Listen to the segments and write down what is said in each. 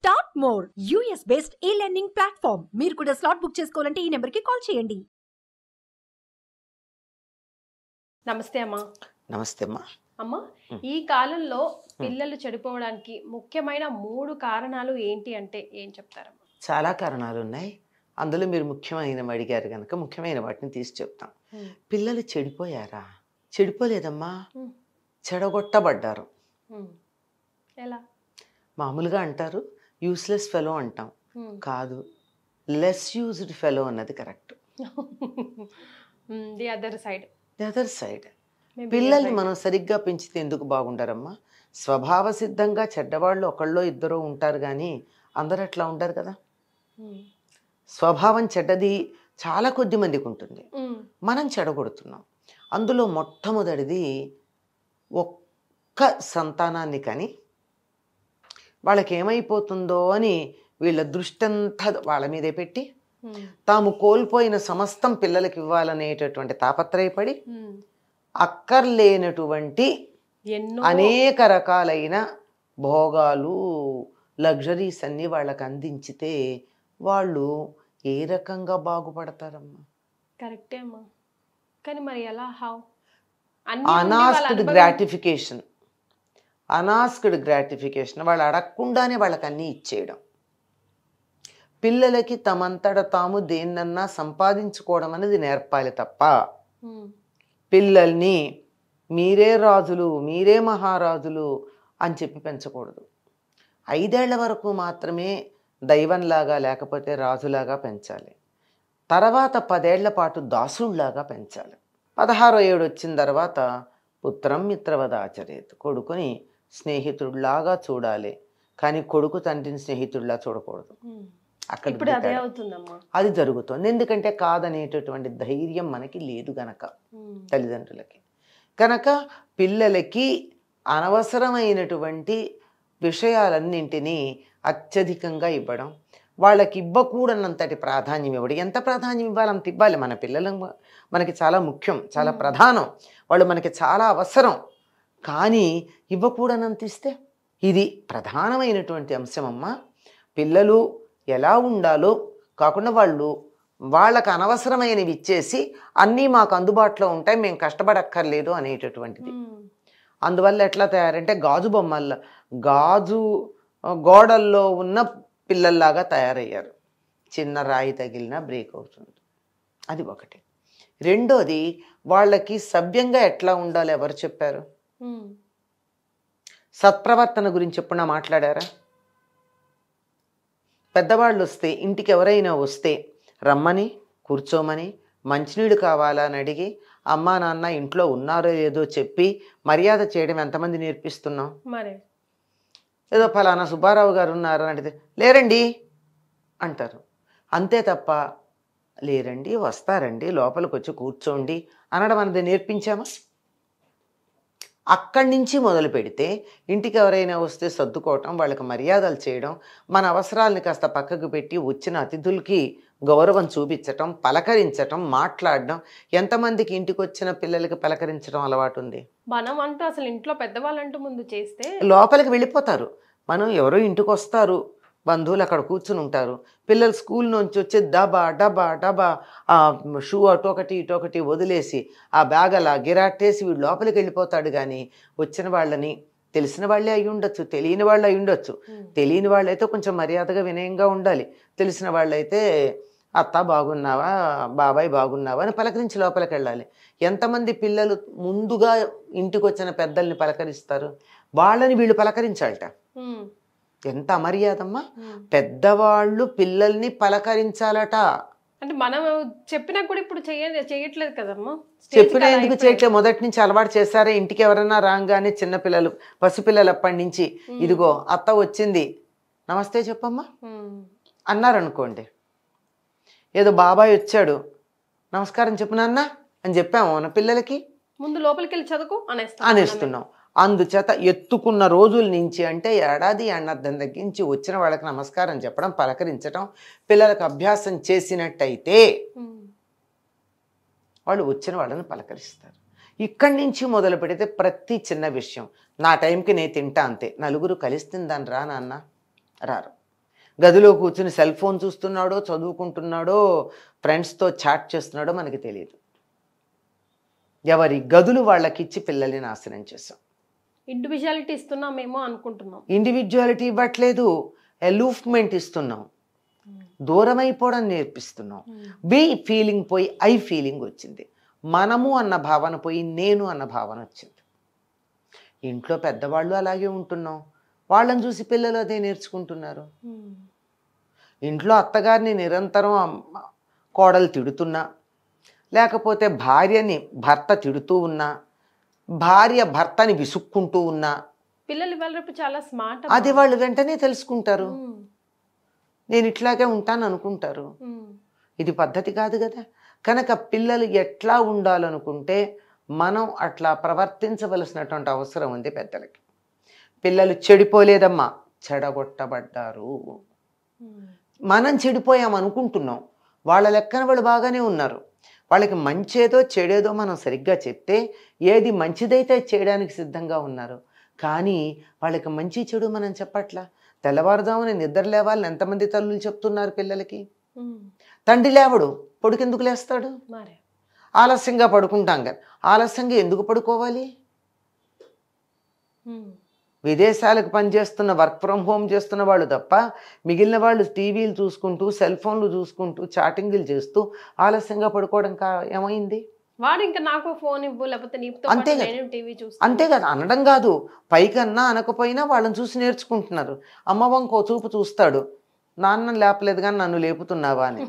Top more US based ఈ learning platform. మీరు కూడా స్లాట్ బుక్ చేసుకోవాలంటే ఈ నెంబర్కి కాల్ చేయండి. నమస్తే అమ్మా. నమస్తే అమ్మా. అమ్మా, ఈ కాలంలో పిల్లలు చెడిపోవడానికి ముఖ్యమైన 3 కారణాలు ఏంటి అంటే ఏం చెప్తారమ్మా? చాలా కారణాలు ఉన్నాయి. అందులో మీరు ముఖ్యమైనవి అడిగారు కనుక ముఖ్యమైన వాటిని తీసి చెప్తాం. పిల్లలు చెడిపోయారా? చెడిపోలేదమ్మా, చెడగొట్టబడ్డారు. ఎలా? మామూలుగా అంటారు యూస్లెస్ ఫెలో అంటాం, కాదు లెస్ యూజ్డ్ ఫెలో అన్నది కరెక్ట్. ది అదర్ సైడ్ పిల్లల్ని మనం సరిగ్గా పెంచితే ఎందుకు బాగుంటారమ్మా? స్వభావ సిద్ధంగా చెడ్డవాళ్ళు ఒకళ్ళో ఇద్దరో ఉంటారు, కానీ అందరూ అట్లా ఉంటారు కదా. స్వభావం చెడ్డది చాలా కొద్ది మందికి ఉంటుంది, మనం చెడగొడుతున్నాం. అందులో మొట్టమొదటిది ఒక్క సంతానాన్ని కానీ వాళ్ళకి ఏమైపోతుందో అని వీళ్ళ దృష్టి అంతా వాళ్ళ మీదే పెట్టి తాము కోల్పోయిన సమస్తం పిల్లలకి ఇవ్వాలనేటటువంటి తాపత్రయపడి అక్కర్లేనటువంటి అనేక రకాలైన భోగాలు లగ్జరీస్ అన్నీ వాళ్ళకి అందించితే వాళ్ళు ఏ రకంగా బాగుపడతారమ్మా? కరెక్టే అమ్మా, కానీ మరి ఎలా? హౌ? అనాస్క్డ్ గ్రాటిఫికేషన్, అనాస్క్డ్ గ్రాటిఫికేషన్, వాళ్ళు అడగకుండానే వాళ్ళకి అన్నీ ఇచ్చేయడం. పిల్లలకి తమంతట తాము దేన్నన్నా సంపాదించుకోవడం అనేది నేర్పాలి తప్ప పిల్లల్ని మీరే రాజులు మీరే మహారాజులు అని చెప్పి పెంచకూడదు. 5 ఏళ్ల వరకు మాత్రమే దైవంలాగా లేకపోతే రాజులాగా పెంచాలి. తర్వాత 10 ఏళ్ల పాటు దాసుళ్లాగా పెంచాలి. 16వ ఏడు వచ్చిన తర్వాత పుత్రం మిత్రవద ఆచరేత్, కొడుకుని స్నేహితుడిలాగా చూడాలి, కానీ కొడుకు తండ్రిని స్నేహితుడిలా చూడకూడదు. అక్కడ అది జరుగుతుంది. ఎందుకంటే కాదనేటటువంటి ధైర్యం మనకి లేదు గనక తల్లిదండ్రులకి. కనుక పిల్లలకి అనవసరమైనటువంటి విషయాలన్నింటినీ అత్యధికంగా ఇవ్వడం, వాళ్ళకి ఇవ్వకూడనంతటి ప్రాధాన్యం ఇవ్వడం. ఎంత ప్రాధాన్యం ఇవ్వాలి అంత ఇవ్వాలి. మన పిల్లలు మనకి చాలా ముఖ్యం, చాలా ప్రధానం, వాళ్ళు మనకి చాలా అవసరం. కానీ ఇవ్వకూడనంత ఇస్తే ఇది ప్రధానమైనటువంటి అంశమమ్మా. పిల్లలు ఎలా ఉండాలో కాకుండా వాళ్ళకు అనవసరమైనవి ఇచ్చేసి అన్నీ మాకు అందుబాటులో ఉంటాయి, మేము కష్టపడక్కర్లేదు అనేటటువంటిది. అందువల్ల ఎట్లా తయారంటే గాజు బొమ్మల్లో గాజు గోడల్లో ఉన్న పిల్లల్లాగా తయారయ్యారు. చిన్న రాయి తగిలినా బ్రేక్ అవుతుంది. అది ఒకటి. రెండోది, వాళ్ళకి సభ్యంగా ఎట్లా ఉండాలి ఎవరు చెప్పారు? సత్ప్రవర్తన గురించి ఎప్పుడన్నా మాట్లాడారా? పెద్దవాళ్ళు వస్తే, ఇంటికి ఎవరైనా వస్తే రమ్మని కూర్చోమని మంచినీళ్ళు కావాలా అని అడిగి అమ్మా నాన్న ఇంట్లో ఉన్నారో లేదో చెప్పి మర్యాద చేయడం ఎంతమంది నేర్పిస్తున్నాం? ఏదో ఫలానా సుబ్బారావు గారు ఉన్నారని అడిగితే లేరండి అంటారు. అంతే తప్ప లేరండి, వస్తారండి, లోపలికి వచ్చి కూర్చోండి అనడం అనేది నేర్పించామా? అక్కడి నుంచి మొదలు పెడితే ఇంటికి ఎవరైనా వస్తే సర్దుకోవటం, వాళ్ళకి మర్యాదలు చేయడం, మన అవసరాలని కాస్త పక్కకు పెట్టి వచ్చిన అతిథులకి గౌరవం చూపించటం, పలకరించటం, మాట్లాడడం. ఎంతమందికి ఇంటికి వచ్చిన పిల్లలకి పలకరించడం అలవాటు ఉంది? మనం అంటూ అసలు ఇంట్లో పెద్దవాళ్ళంటూ ముందు చేస్తే లోపలికి వెళ్ళిపోతారు. మనం ఎవరో ఇంటికి వస్తారు, బంధువులు అక్కడ కూర్చుని ఉంటారు, పిల్లలు స్కూల్ నుంచి వచ్చి డబా డబా డబా షూ అటొకటి ఇటొకటి వదిలేసి ఆ బ్యాగ్ అలా గిరాట్టేసి వీడు లోపలికి వెళ్ళిపోతాడు. కానీ వచ్చిన వాళ్ళని తెలిసిన వాళ్ళే అయి ఉండొచ్చు, తెలియని వాళ్ళు అయి ఉండొచ్చు. తెలియని వాళ్ళైతే కొంచెం మర్యాదగా వినయంగా ఉండాలి, తెలిసిన వాళ్ళైతే అత్త బాగున్నావా, బాబాయ్ బాగున్నావా అని పలకరించి లోపలికి వెళ్ళాలి. ఎంతమంది పిల్లలు ముందుగా ఇంటికి వచ్చిన పెద్దల్ని పలకరిస్తారు? వాళ్ళని వీళ్ళు పలకరించాలట. ఎంత అమర్యాదమ్మా! పెద్దవాళ్ళు పిల్లల్ని పలకరించాలట. అంటే మనం చెప్పినా కూడా ఇప్పుడు చేయట్లేదు కదమ్మా. చెప్పినా ఎందుకు చేయట్లేదు? మొదటి నుంచి అలవాటు చేస్తారే. ఇంటికి ఎవరన్నా రాగానే చిన్నపిల్లలు, పసిపిల్లలు అప్పటి నుంచి ఇదిగో అత్త వచ్చింది నమస్తే చెప్పమ్మా అన్నారనుకోండి, ఏదో బాబాయ్ వచ్చాడు నమస్కారం చెప్పు నాన్న అని చెప్పాము మన పిల్లలకి, ముందు లోపలికి వెళ్ళి చదువుకో అనేస్తున్నాం. అందుచేత ఎత్తుకున్న రోజుల నుంచి, అంటే ఏడాది అన్నర్థం తగ్గించి వచ్చిన వాళ్ళకి నమస్కారం చెప్పడం, పలకరించడం పిల్లలకు అభ్యాసం చేసినట్టయితే వాళ్ళు వచ్చిన వాళ్ళని పలకరిస్తారు. ఇక్కడి నుంచి మొదలు పెడితే ప్రతి చిన్న విషయం నా టైంకి నేను తింటా అంతే, నలుగురు కలిసి తిందాని రా నాన్న రారు. గదిలో కూర్చుని సెల్ ఫోన్ చూస్తున్నాడో, చదువుకుంటున్నాడో, ఫ్రెండ్స్తో చాట్ చేస్తున్నాడో మనకి తెలియదు. ఎవరి గదులు వాళ్ళకిచ్చి పిల్లల్ని నాశనం చేసాం. ఇండివిజువాలిటీ ఇస్తున్నామేమో అనుకుంటున్నాం. ఇండివిజువాలిటీ ఇవ్వట్లేదు, ఎలూఫ్మెంట్ ఇస్తున్నాం, దూరం అయిపోవడం నేర్పిస్తున్నాం. బి ఫీలింగ్ పోయి ఐ ఫీలింగ్ వచ్చింది. మనము అన్న భావన పోయి నేను అన్న భావన వచ్చింది. ఇంట్లో పెద్దవాళ్ళు అలాగే ఉంటున్నాం, వాళ్ళని చూసి పిల్లలు అదే నేర్చుకుంటున్నారు. ఇంట్లో అత్తగారిని నిరంతరం కోడలు తిడుతున్నా, లేకపోతే భార్యని భర్త తిడుతూ ఉన్నా, భార్య భర్తని విసుక్కుంటూ ఉన్నా, పిల్లలు ఇవాళ రేపు చాలా స్మార్ట్. అది వాళ్ళు వెంటనే తెలుసుకుంటారు. నేను ఇట్లాగే ఉంటాను అనుకుంటారు. ఇది పద్ధతి కాదు కదా. కనుక పిల్లలు ఎట్లా ఉండాలనుకుంటే మనం అట్లా ప్రవర్తించవలసినటువంటి అవసరం ఉంది పెద్దలకి. పిల్లలు చెడిపోలేదమ్మా, చెడగొట్టబడ్డారు. మనం చెడిపోయాం అనుకుంటున్నాం, వాళ్ళ లెక్కన వాళ్ళు బాగానే ఉన్నారు. వాళ్ళకి మంచేదో చెడేదో మనం సరిగ్గా చెప్తే ఏది మంచిదైతే చేయడానికి సిద్ధంగా ఉన్నారు. కానీ వాళ్ళకి మంచి చెడు మనం చెప్పట్లా. తెల్లవారుదామని నిద్ర లేవాలని ఎంతమంది తల్లులు చెప్తున్నారు పిల్లలకి? తండ్రి లేవడు, పొడుకెందుకు లేస్తాడు? ఆలస్యంగా పడుకుంటాం కదా, ఆలస్యంగా ఎందుకు పడుకోవాలి? విదేశాలకు పనిచేస్తున్న, వర్క్ ఫ్రమ్ హోమ్ చేస్తున్న వాళ్ళు తప్ప మిగిలిన వాళ్ళు టీవీలు చూసుకుంటూ, సెల్ ఫోన్లు చూసుకుంటూ, చాటింగ్లు చేస్తూ ఆలస్యంగా పడుకోవడం ఏమైంది? వాడు ఇంకా నాకు ఫోన్ ఇవ్వు, లేకపోతే అంతే కదా. అంతే కదా, అనడం కాదు, పైకన్నా అనకపోయినా వాళ్ళని చూసి నేర్చుకుంటున్నారు. అమ్మ వంకో చూపు చూస్తాడు, నాన్న లేపలేదు కానీ నన్ను లేపుతున్నావా అని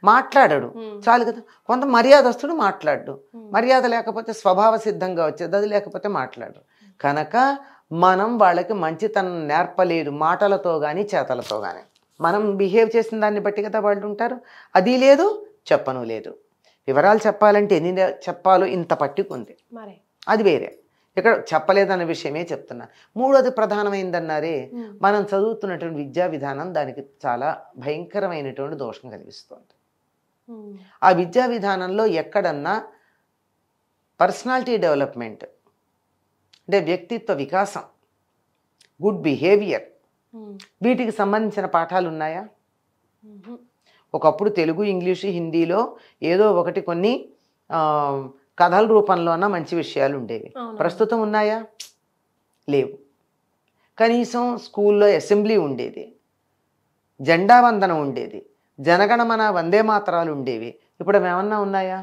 మాట్లాడాడు, చాలు కదా. కొంత మర్యాదస్తుడు మాట్లాడు, మర్యాద లేకపోతే స్వభావ సిద్ధంగా వచ్చేది, అది లేకపోతే మాట్లాడు. కనుక మనం వాళ్ళకి మంచితనం నేర్పలేదు, మాటలతో కానీ చేతలతో కానీ. మనం బిహేవ్ చేసిన దాన్ని బట్టి కదా వాళ్ళు ఉంటారు. అది లేదు, చెప్పను లేదు. వివరాలు చెప్పాలంటే ఎన్ని చెప్పాలో ఇంత పట్టుకుంది, అది వేరే. ఇక్కడ చెప్పలేదన్న విషయమే చెప్తున్నా. మూడోది ప్రధానమైందన్నారే, మనం చదువుతున్నటువంటి విద్యా విధానం దానికి చాలా భయంకరమైనటువంటి దోషం కలిగిస్తుంది. ఆ విద్యా విధానంలో ఎక్కడన్నా పర్సనాలిటీ డెవలప్మెంట్ అంటే వ్యక్తిత్వ వికాసం, గుడ్ బిహేవియర్, వీటికి సంబంధించిన పాఠాలు ఉన్నాయా? ఒకప్పుడు తెలుగు, ఇంగ్లీషు, హిందీలో ఏదో ఒకటి కొన్ని కథల రూపంలోన మంచి విషయాలు ఉండేవి. ప్రస్తుతం ఉన్నాయా? లేవు. కనీసం స్కూల్లో అసెంబ్లీ ఉండేది, జెండా వందనం ఉండేది, జనగణమన వందే మాతరాలు ఉండేవి. ఇప్పుడు అవి ఏమన్నా ఉన్నాయా?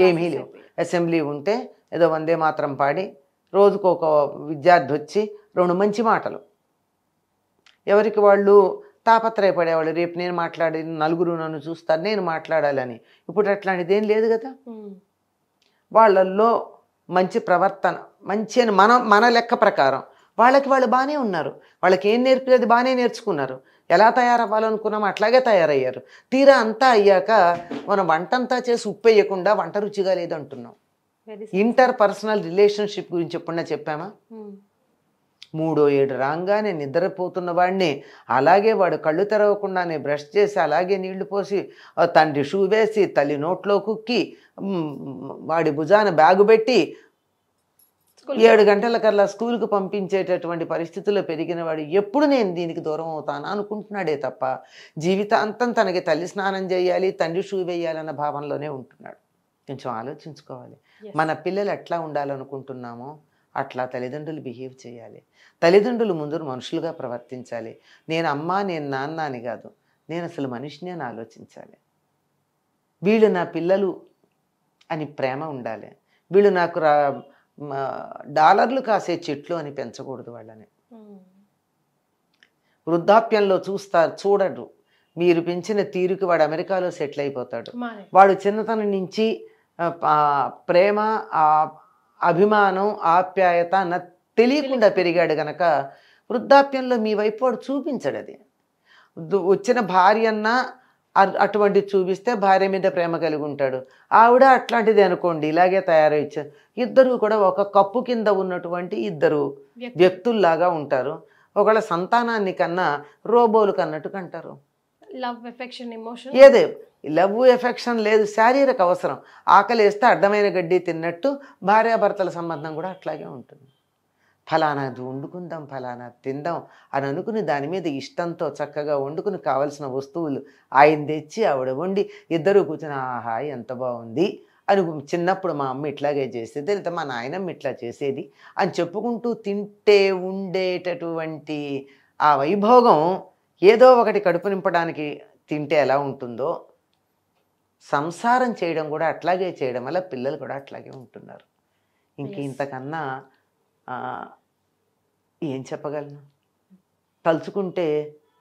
ఏమీ లేవు. అసెంబ్లీ ఉంటే ఏదో వందే మాతరం పాడి రోజుకు ఒక విద్యార్థి వచ్చి రెండు మంచి మాటలు, ఎవరికి వాళ్ళు తాపత్రయపడేవాళ్ళు, రేపు నేను మాట్లాడి నలుగురు నన్ను చూస్తారు, నేను మాట్లాడాలని. ఇప్పుడు అట్లాంటిది ఏం లేదు కదా. వాళ్ళల్లో మంచి ప్రవర్తన, మంచి అని మన లెక్క ప్రకారం వాళ్ళకి వాళ్ళు బాగానే ఉన్నారు. వాళ్ళకి ఏం నేర్పేది బాగానే నేర్చుకున్నారు. ఎలా తయారవ్వాలనుకున్నామో అట్లాగే తయారయ్యారు. తీరా అంతా అయ్యాక మనం వంటంతా చేసి ఉప్పు వేయకుండా వంట రుచిగా లేదంటున్నాం. ఇంటర్ పర్సనల్ రిలేషన్షిప్ గురించి ఎప్పుడన్నా చెప్పామా? 3-7 రాగానే నిద్రపోతున్న వాడిని అలాగే వాడు కళ్ళు తెరవకుండానే బ్రష్ చేసి అలాగే నీళ్లు పోసి తండ్రి షూ వేసి తల్లి నోట్లో కుక్కి వాడి భుజాన బ్యాగు పెట్టి 7 గంటలకల్లా స్కూల్కి పంపించేటటువంటి పరిస్థితుల్లో పెరిగిన వాడు ఎప్పుడు నేను దీనికి దూరం అవుతాను అనుకుంటున్నాడే తప్ప జీవితాంతం తనకి తల్లి స్నానం చేయాలి, తండ్రి షూ వేయాలన్న భావనలోనే ఉంటున్నాడు. కొంచెం ఆలోచించుకోవాలి. మన పిల్లలు ఎట్లా ఉండాలనుకుంటున్నామో అట్లా తల్లిదండ్రులు బిహేవ్ చేయాలి. తల్లిదండ్రులు ముందు మనుషులుగా ప్రవర్తించాలి. నేను అమ్మ, నేను నాన్న అని కాదు, నేను అసలు మనిషిని అని ఆలోచించాలి. వీళ్ళు నా పిల్లలు అని ప్రేమ ఉండాలి. వీళ్ళు నాకు డాలర్లు కాసే చెట్లు అని పెంచకూడదు వాళ్ళని. వృద్ధాప్యంలో చూడడు. మీరు పెంచిన తీరుకి వాడు అమెరికాలో సెటిల్ అయిపోతాడు. వాడు చిన్నతనం నుంచి ప్రేమ, అభిమానం, ఆప్యాయత తెలియకుండా పెరిగాడు గనక వృద్ధాప్యంలో మీ వైపు వాడు చూపించాడు. అది వచ్చిన భార్య అన్న అటువంటి చూపిస్తే భార్య మీద ప్రేమ కలిగి ఉంటాడు. ఆవిడ అట్లాంటిది అనుకోండి, ఇలాగే తయారయ్యారు. ఇద్దరు కూడా ఒక కప్పు కింద ఉన్నటువంటి ఇద్దరు వ్యక్తుల్లాగా ఉంటారు. ఒకళ్ళ సంతానాన్ని కన్నా రోబోలు కన్నట్టు కంటారు. లవ్, ఎఫెక్షన్, ఎమోషన్ ఏదే లవ్ ఎఫెక్షన్ లేదు, శారీరక అవసరం. ఆకలి వేస్తే అడ్డమైన గడ్డి తిన్నట్టు భార్యాభర్తల సంబంధం కూడా అట్లాగే ఉంటుంది. ఫలానాది వండుకుందాం, ఫలానా తిందాం అని అనుకుని దాని మీద ఇష్టంతో చక్కగా వండుకుని కావలసిన వస్తువులు ఆయన తెచ్చి ఆవిడ వండి ఇద్దరు కూర్చొని ఆహా ఎంత బాగుంది అని చిన్నప్పుడు మా అమ్మ ఇట్లాగే చేసేది, లేదా మా నాయనమ్మ ఇట్లా చేసేది అని చెప్పుకుంటూ తింటే ఉండేటటువంటి ఆ వైభోగం ఏదో ఒకటి కడుపు నింపడానికి తింటే ఎలా ఉంటుందో సంసారం చేయడం కూడా అట్లాగే చేయడం వల్ల పిల్లలు కూడా అట్లాగే ఉంటున్నారు. ఇంక Yes. ఇంతకన్నా ఆ, ఏం చెప్పగలను? తలుచుకుంటే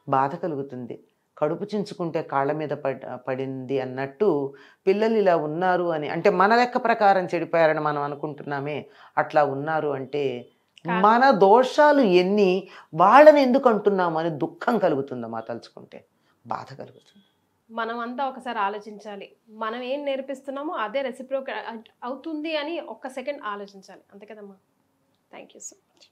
బాధ కలుగుతుంది, కడుపు చించుకుంటే కాళ్ళ మీద పడింది అన్నట్టు పిల్లలు ఇలా ఉన్నారు అని, అంటే మన లెక్క ప్రకారం చెడిపోయారని మనం అనుకుంటున్నామే, అట్లా ఉన్నారు అంటే కాదు. మన దోషాలు ఎన్ని, వాళ్ళని ఎందుకు అంటున్నాము అని దుఃఖం కలుగుతుందమ్మా, తలుచుకుంటే బాధ కలుగుతుంది. మనం అంతా ఒకసారి ఆలోచించాలి. మనం ఏం నేర్పిస్తున్నామో అదే రెసిప్రోక్ అవుతుంది అని ఒక్క సెకండ్ ఆలోచించాలి. అంతే కదమ్మా. Thank you so much.